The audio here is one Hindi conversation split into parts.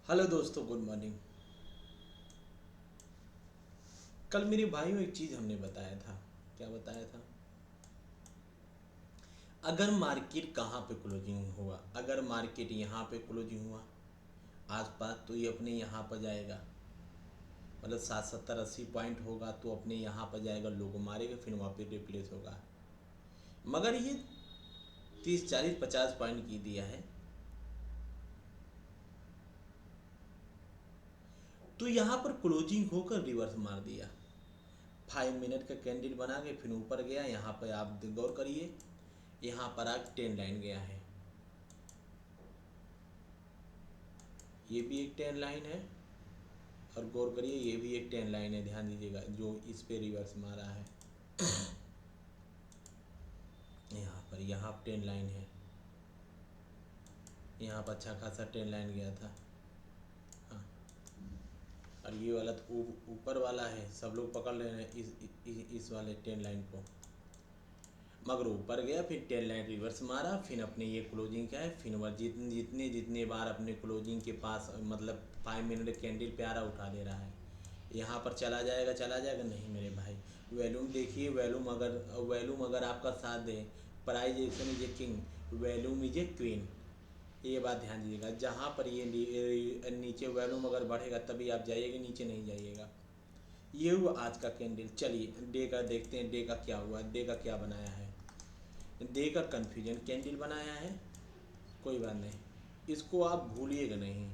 हेलो दोस्तों, गुड मॉर्निंग। कल मेरे भाइयों एक चीज़ हमने बताया था। क्या बताया था? अगर मार्केट कहाँ पे क्लोजिंग हुआ, अगर मार्केट यहाँ पे क्लोजिंग हुआ आसपास, तो ये अपने यहाँ पर जाएगा। मतलब 60-70-80 पॉइंट होगा तो अपने यहाँ पर जाएगा, लोगों मारेगा, फिर वहाँ पे रिप्लेस होगा। मगर ये 30-40-50 पॉइंट की दिया है, तो यहाँ पर क्लोजिंग होकर रिवर्स मार दिया। 5 मिनट का कैंडल बना के फिर ऊपर गया। यहाँ पर आप गौर करिए, यहाँ पर आग 10 लाइन गया है। ये भी एक 10 लाइन है, और गौर करिए ये भी एक 10 लाइन है। ध्यान दीजिएगा, जो इस पे रिवर्स मारा है। यहाँ पर 10 लाइन है, यहाँ पर अच्छा खासा 10 लाइन गया था। हाँ, और ये वाला तो ऊपर वाला है, सब लोग पकड़ रहे हैं इस वाले 10 लाइन को। मगर ऊपर गया, फिर 10 लाइन रिवर्स मारा, फिर अपने ये क्लोजिंग क्या है, फिर वह जितने जितने बार अपने क्लोजिंग के पास, मतलब 5 मिनट कैंडल पे आ रहा, उठा दे रहा है। यहाँ पर चला जाएगा, चला जाएगा नहीं मेरे भाई। वैल्यूम देखिए, वैल्यूम अगर आपका साथ दे, prioritisation is a king, volume is a queen. ये बात ध्यान दीजिएगा। जहाँ पर ये नीचे वैल्यूम अगर बढ़ेगा तभी आप जाइएगा, नीचे नहीं जाइएगा। ये हुआ आज का कैंडल। चलिए डे का देखते हैं, डे का क्या हुआ, डे का क्या बनाया है। डे का कन्फ्यूजन कैंडल बनाया है, कोई बात नहीं, इसको आप भूलिएगा नहीं।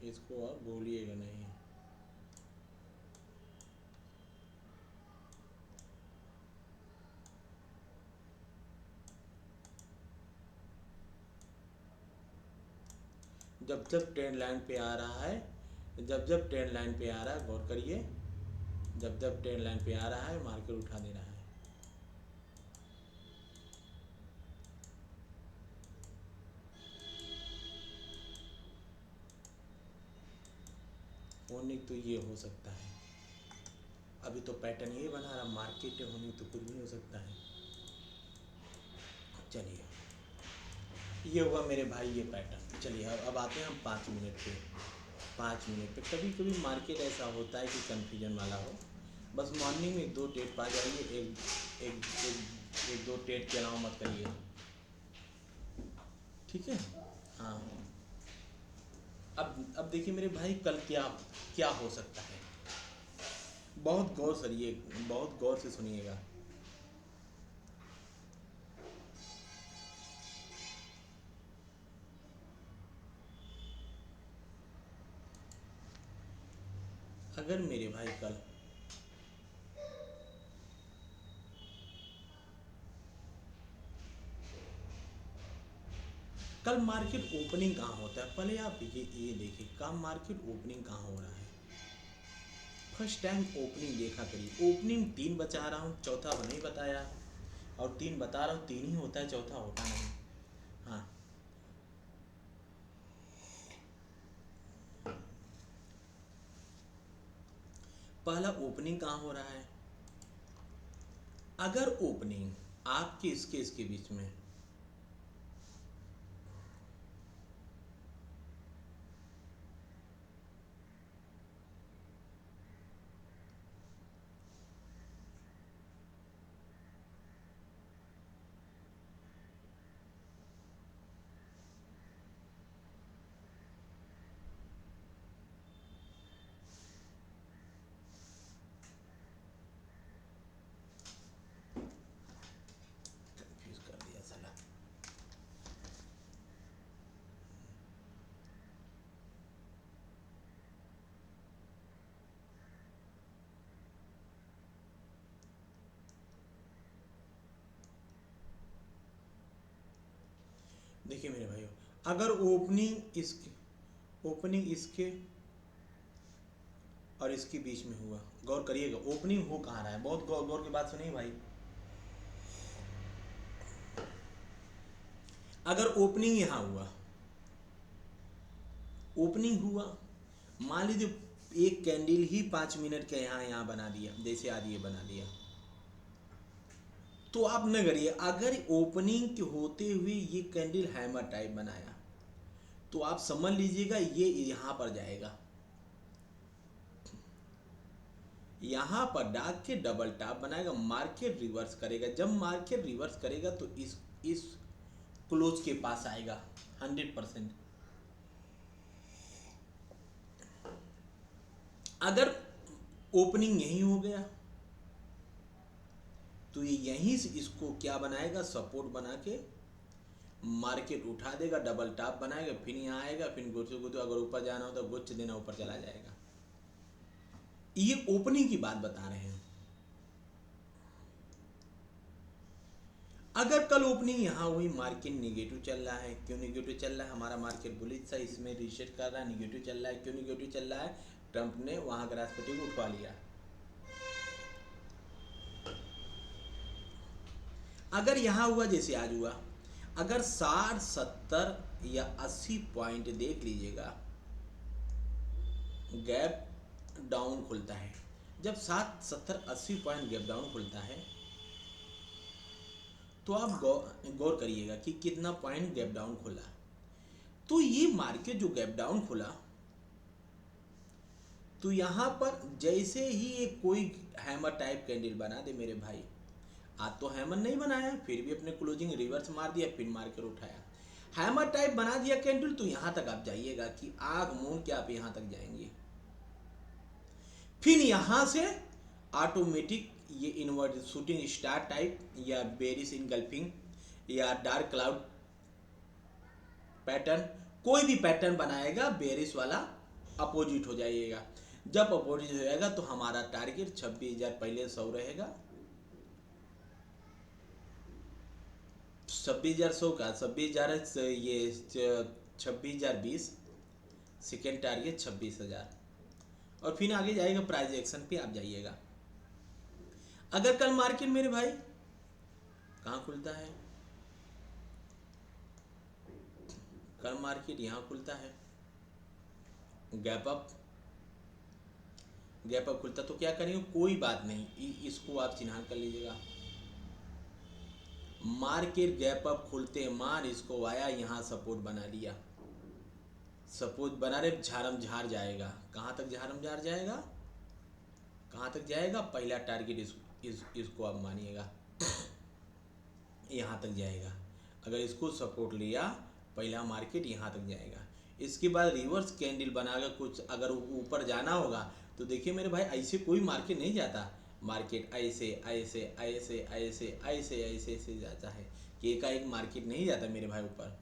इसको आप भूलिएगा नहीं। जब जब ट्रेंड लाइन पे आ रहा है, जब जब ट्रेंड लाइन पे आ रहा है, गौर करिए, जब जब ट्रेंड लाइन पे आ रहा है मार्केट उठा दे रहा है। होने तो ये हो सकता है, अभी तो पैटर्न ये बना रहा, मार्केट होने तो कुछ भी हो सकता है। चलिए, ये हुआ मेरे भाई ये पैटर्न। चलिए अब आते हैं हम 5 मिनट पे। 5 मिनट पे कभी कभी मार्केट ऐसा होता है कि कन्फ्यूजन वाला हो। बस मॉर्निंग में एक दो ट्रेड पा जाइए, एक दो ट्रेड के अलावा मत करिए, ठीक है। हाँ, अब देखिए मेरे भाई, कल क्या क्या हो सकता है। बहुत गौर सरिए, बहुत गौर से सुनिएगा। अगर मेरे भाई कल मार्केट ओपनिंग कहाँ होता है, पहले आप ये देखिए, काम मार्केट ओपनिंग कहाँ हो रहा है। फर्स्ट टाइम ओपनिंग देखा करिए। ओपनिंग 3 बता रहा हूँ, चौथा नहीं बताया, और 3 बता रहा हूँ, 3 ही होता है, चौथा होता नहीं। हाँ, पहला ओपनिंग कहाँ हो रहा है। अगर ओपनिंग आपके इसके बीच में, कंफ्यूज कर दिया साला। देखिए मेरे भाइयों, अगर ओपनिंग इसके और इसके बीच में हुआ, गौर करिएगा ओपनिंग हो कहाँ रहा है, बहुत गौर गौर की बात सुनिए भाई। अगर ओपनिंग यहाँ हुआ, ओपनिंग हुआ, मान लीजिए एक कैंडल ही 5 मिनट का यहाँ यहाँ बना दिया, जैसे आज ये बना दिया, तो आप न करिए, अगर ओपनिंग के होते हुए ये कैंडल हैमर टाइप बनाया तो आप समझ लीजिएगा ये यहाँ पर जाएगा, यहाँ पर डाक के डबल टॉप बनाएगा, मार्केट रिवर्स करेगा। जब मार्केट रिवर्स करेगा तो इस क्लोज के पास आएगा 100%। अगर ओपनिंग यही हो गया तो ये यहीं से इसको क्या बनाएगा, सपोर्ट बना के मार्केट उठा देगा, डबल टॉप बनाएगा, फिर यहाँ आएगा, फिर गुच्छ गुच्छ, अगर ऊपर जाना हो तो गुच्छ देना, ऊपर चला जाएगा। ये ओपनिंग की बात बता रहे हैं। अगर कल ओपनिंग यहाँ हुई, मार्केट निगेटिव चल रहा है, क्यों निगेटिव चल रहा है, हमारा मार्केट बुलिश था, इसमें रीसेट कर रहा है, निगेटिव चल रहा है, क्यों निगेटिव चल रहा है, ट्रंप ने वहां ग्रासपति को उठवा लिया। अगर यहाँ हुआ जैसे आज हुआ, अगर 60, 70 या 80 पॉइंट देख लीजिएगा, गैप डाउन खुलता है। जब 60, 70, 80 पॉइंट गैप डाउन खुलता है तो आप गौर करिएगा कि कितना पॉइंट गैप डाउन खुला। तो ये मार्केट जो गैप डाउन खुला, तो यहाँ पर जैसे ही एक कोई हैमर टाइप कैंडल बना दे मेरे भाई, आज तो हैमर नहीं बनाया, फिर भी अपने क्लोजिंग रिवर्स मार दिया, फिर मार्केट उठाया, हैमर टाइप बना दिया कैंडल, तो यहाँ तक आप जाइएगा कि आग मूंद के आप यहाँ तक जाएंगे। फिर यहाँ से ऑटोमेटिक ये इनवर्ट शूटिंग स्टार टाइप या बेरिश इनगल्फिंग या डार्क क्लाउड पैटर्न, कोई भी पैटर्न बनाएगा बेरिश वाला, अपोजिट हो जाइएगा। जब अपोजिट हो जाएगा तो हमारा टारगेट 26,000 पहले 100 रहेगा, 26,100 का 26,000, ये 26,020, सेकेंड टारगेट 26,000, और फिर आगे जाएगा प्राइस एक्शन पे आप जाइएगा। अगर कल मार्केट मेरे भाई कहाँ खुलता है, कल मार्केट यहाँ खुलता है, गैप अप खुलता, तो क्या करेंगे, कोई बात नहीं, इसको आप चिन्हांकन कर लीजिएगा। मार्केट गैप अप खुलते मान इसको आया, यहाँ सपोर्ट बना लिया, सपोर्ट बना रहे, झारम झार जाएगा। कहाँ तक झारम झार जाएगा, कहाँ तक जाएगा, पहला टारगेट इसको आप मानिएगा यहाँ तक जाएगा। अगर इसको सपोर्ट लिया, पहला मार्केट यहाँ तक जाएगा। इसके बाद रिवर्स कैंडल बनाकर कुछ अगर ऊपर जाना होगा तो देखिए मेरे भाई, ऐसे कोई मार्केट नहीं जाता, मार्केट ऐसे ऐसे ऐसे ऐसे ऐसे ऐसे ऐसे जाता है कि एक मार्केट नहीं जाता मेरे भाई ऊपर।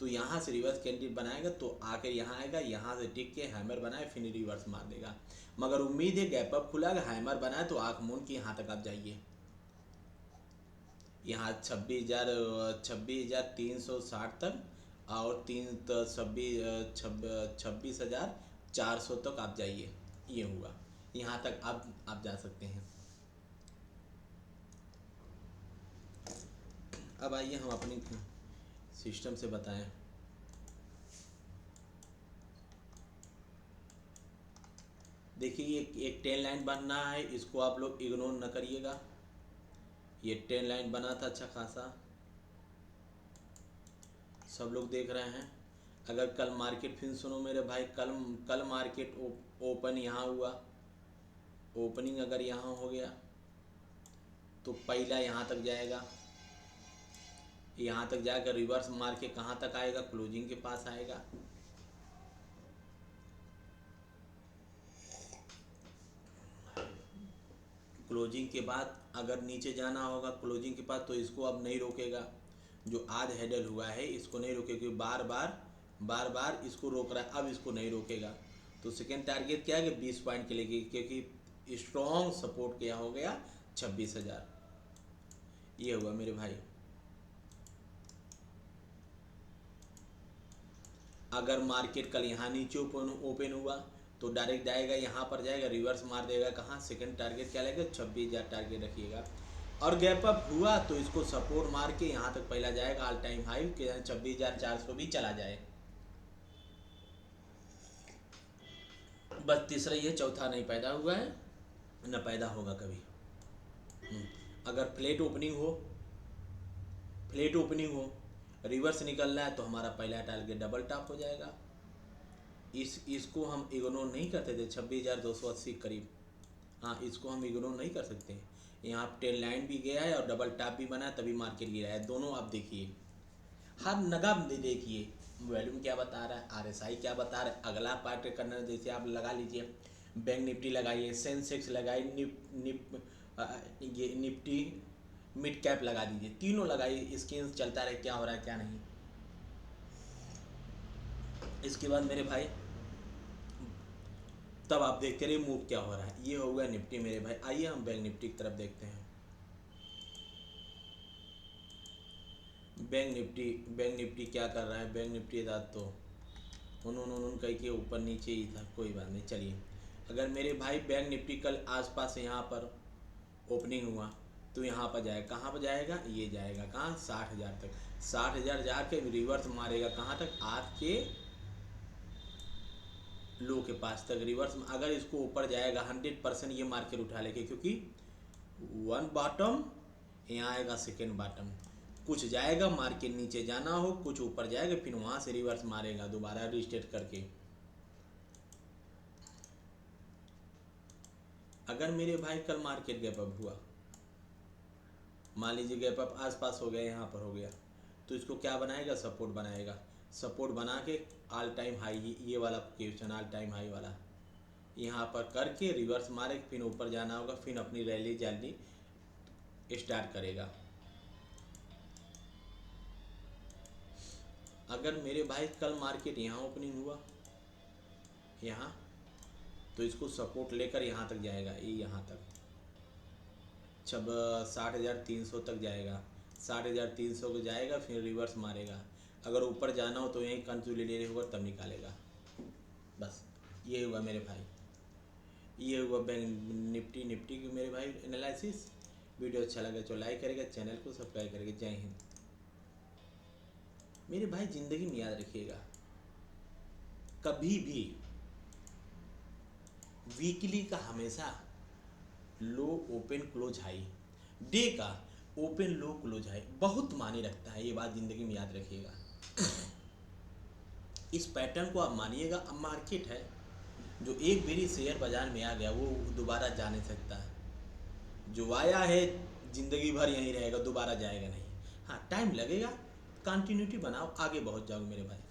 तो यहाँ से रिवर्स कैंडल बनाएगा तो आकर यहाँ आएगा, यहाँ से टिक के हैमर बनाए, फिर रिवर्स मार देगा। मगर उम्मीद है गैप अप खुला, अगर हैमर बनाए तो आँख मूंद के यहाँ तक आप जाइए। यहाँ 26,360 तक और 26,400 तक आप जाइए, ये हुआ, यहाँ तक आप जा सकते हैं। अब आइए हम अपनी सिस्टम से बताएं। देखिए एक 10 लाइन बनना है, इसको आप लोग इग्नोर न करिएगा। ये 10 लाइन बना था अच्छा खासा, सब लोग देख रहे हैं। अगर कल मार्केट, फिर सुनो मेरे भाई, कल मार्केट ओपन यहाँ हुआ, ओपनिंग अगर यहाँ हो गया तो पहला यहाँ तक जाएगा, यहाँ तक जाकर रिवर्स मार के कहाँ तक आएगा, क्लोजिंग के पास आएगा। क्लोजिंग के बाद अगर नीचे जाना होगा क्लोजिंग के पास, तो इसको अब नहीं रोकेगा, जो आज हैंडल हुआ है इसको नहीं रोकेगा, क्योंकि बार बार इसको रोक रहा है, अब इसको नहीं रोकेगा। तो सेकेंड टारगेट क्या है कि 20 पॉइंट के लिए, क्योंकि स्ट्रॉन्ग सपोर्ट क्या हो गया, 26,000, ये हुआ मेरे भाई। अगर मार्केट कल यहाँ नीचे ओपन हुआ तो डायरेक्ट जाएगा, यहाँ पर जाएगा, रिवर्स मार देगा, कहाँ, सेकंड टारगेट क्या लगेगा, 26,000 टारगेट रखिएगा। और गैप अप हुआ तो इसको सपोर्ट मार के यहाँ तक पहला जाएगा, ऑल टाइम हाई 26,400 भी चला जाए, बस तीसरा ये, चौथा नहीं पैदा हुआ है, न पैदा होगा कभी। अगर फ्लैट ओपनिंग हो फ्लैट ओपनिंग हो, रिवर्स निकलना है तो हमारा पहला टारगेट डबल टॉप हो जाएगा। इसको हम इग्नोर नहीं करते थे 26,280 करीब। हाँ, इसको हम इग्नोर नहीं कर सकते। यहाँ टेन लाइन भी गया है और डबल टॉप भी बना है, तभी मार्केट गिरा है। दोनों आप देखिए, हर नगम देखिए, वॉल्यूम क्या बता रहा है, आरएसआई क्या बता रहा है। अगला पार्ट करना जैसे आप लगा लीजिए, बैंक निफ्टी लगाइए, सेंसेक्स लगाइए, ये निफ्टी मिड कैप लगा दीजिए, तीनों लगाइए, स्क्रीन चलता रहे क्या हो रहा है क्या नहीं। इसके बाद मेरे भाई तब आप देखते रहिए मूव क्या हो रहा है। ये होगा निफ्टी मेरे भाई। आइए हम बैंक निफ्टी की तरफ देखते हैं। बैंक निफ्टी क्या कर रहा है। बैंक निफ्टी था तो उन्होंने कही के ऊपर नीचे ही था, कोई बात नहीं। चलिए, अगर मेरे भाई बैंक निफ्टी कल आसपास यहाँ पर ओपनिंग हुआ तो यहाँ पर जाएगा, कहाँ पर जाएगा, ये जाएगा कहाँ, 60,000 तक। 60,000 जाके रिवर्स मारेगा कहाँ तक, आज के लो के पास तक रिवर्स। अगर इसको ऊपर जाएगा 100% ये मार्केट उठा लेके, क्योंकि वन बॉटम यहाँ आएगा, सेकेंड बॉटम, कुछ जाएगा मार्केट नीचे जाना हो, कुछ ऊपर जाएगा, फिर वहाँ से रिवर्स मारेगा दोबारा रिस्टेट करके। अगर मेरे भाई कल मार्केट गैप अप हुआ, मान लीजिए गैप अप आसपास हो गया, यहाँ पर हो गया, तो इसको क्या बनाएगा, सपोर्ट बनाएगा। सपोर्ट बना के ऑल टाइम हाई, ये वाला क्वेश्चन ऑल टाइम हाई वाला यहाँ पर करके रिवर्स मारे, फिर ऊपर जाना होगा, फिर अपनी रैली जल्दी स्टार्ट करेगा। अगर मेरे भाई कल मार्केट यहाँ ओपनिंग हुआ यहाँ, तो इसको सपोर्ट लेकर यहाँ तक जाएगा, ये यहाँ तक 60,300 तक जाएगा। 60,300 को जाएगा, फिर रिवर्स मारेगा। अगर ऊपर जाना हो तो यहीं कंसोलिडेट होगा, तब निकालेगा। बस ये हुआ मेरे भाई, ये हुआ बैंक निफ्टी की मेरे भाई एनालिसिस। वीडियो अच्छा लगे तो लाइक करेगा, चैनल को सब्सक्राइब करेगा। जय हिंद मेरे भाई। ज़िंदगी में याद रखिएगा, कभी भी वीकली का हमेशा लो ओपन क्लोज हाई, डे का ओपन लो क्लोज हाई बहुत मायने रखता है। ये बात ज़िंदगी में याद रखिएगा। इस पैटर्न को आप मानिएगा। अब मार्केट है जो एक बारी शेयर बाजार में आ गया वो दोबारा जा नहीं सकता है। जो आया है ज़िंदगी भर यहीं रहेगा, दोबारा जाएगा नहीं। हाँ, टाइम लगेगा, कंटिन्यूटी बनाओ, आगे बहुत जाओगे मेरे भाई।